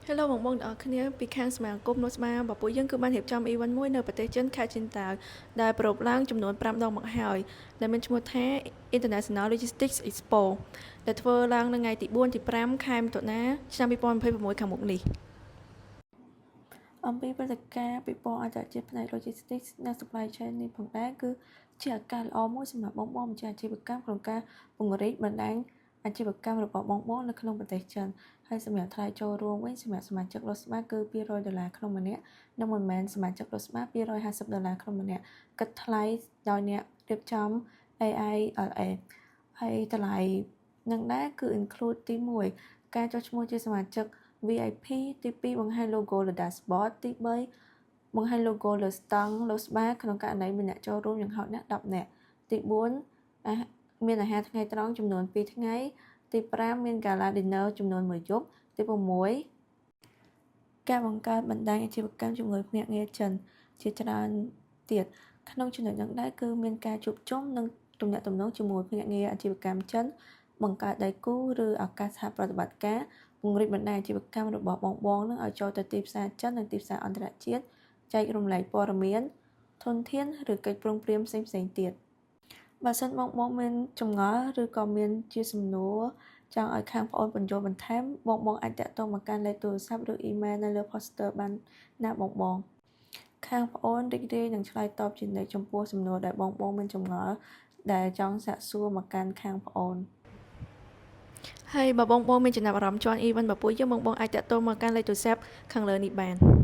Hello បងប្អូនទាំងអស់គ្នាពីខាងសមាគមនោះស្មាបពួកយើងគឺបានរៀបចំ event មួយនៅប្រទេសចិនខេត្តឈិនតាវដែលប្រពឡើងចំនួន5ដងមកហើយដែលមានឈ្មោះថា International Logistics Expo ដែលធ្វើឡើងនៅថ្ងៃទី4ទី5ខែមិថុនាឆ្នាំ2026ខាងមុខនេះអំពីព្រឹត្តិការណ៍ពិព័រណ៍អន្តរជាតិផ្នែក Logistics និង Supply Chain នេះផងដែរគឺជាឱកាសល្អមួយសម្រាប់បងប្អូនម្ចាស់អាជីវកម្មក្នុងការពង្រីកបណ្ដាញអាជីវកម្មរបស់បងប្អូននៅក្នុងប្រទេសចិនហើយសម្រាប់ថ្លៃចូលរួមវិញសម្រាប់សមាជិក Losma គឺ$200ក្នុងម្នាក់និងមិនមែនសមាជិក Losma $250ក្នុងម្នាក់គិតថ្លៃដោយអ្នករៀបចំ AILA ហើយតម្លៃនឹងដែរគឺ include ទី1ការចុះឈ្មោះជាសមាជិក VIP ទី2បង្ហាញ logo លើ dashboard ទី3បង្ហាញ logo លើស្តង់ Losma ក្នុងករណីមានអ្នកចូលរួមយ៉ាងហោចណាស់10នាក់ទី4មានអាហារថ្ងៃត្រង់ចំនួន2ថ្ងៃទី5មាន Gala Dinner ចំនួន1យប់ទី6ការបង្កើតបណ្ដាញអាជីវកម្មជាមួយភ្នាក់ងារចិនជាច្រើនទៀតក្នុងចំណុចនេះដែរគឺមានការជួបជុំនិងទំនាក់ទំនងជាមួយភ្នាក់ងារអាជីវកម្មចិនបង្កើតដៃគូឬឱកាសសហប្រតិបត្តិការពង្រីកបណ្ដាញអាជីវកម្មរបស់បងនឹងឲ្យចូលទៅទីផ្សារចិននិងទីផ្សារអន្តរជាតិចែករំលែកព័ត៌មានធនធានឬកិច្ចព្រមព្រៀងផ្សេងៗទៀតបើសិនបងមានចម្ងល់ឬក៏មានជាសំណួរចង់ឲ្យខាងប្អូនបញ្យល់បន្ថែមបងអាចតាក់ទងមកកាន់លេខទូរស័ព្ទឬអ៊ីមែលនៅលើ poster បានណាបងខាងប្អូនរីករាយនឹងឆ្លើយតបជានិច្ចចំពោះសំណួរដែលបងមានចម្ងល់ដែលចង់សាកសួរមកកាន់ខាងប្អូនហើយបើបងមានចំណាប់អារម្មណ៍ជាន់ event របស់ពួកយើងបងអាចតាក់ទងមកកាន់លេខទូរស័ព្ទខាងលើនេះបាន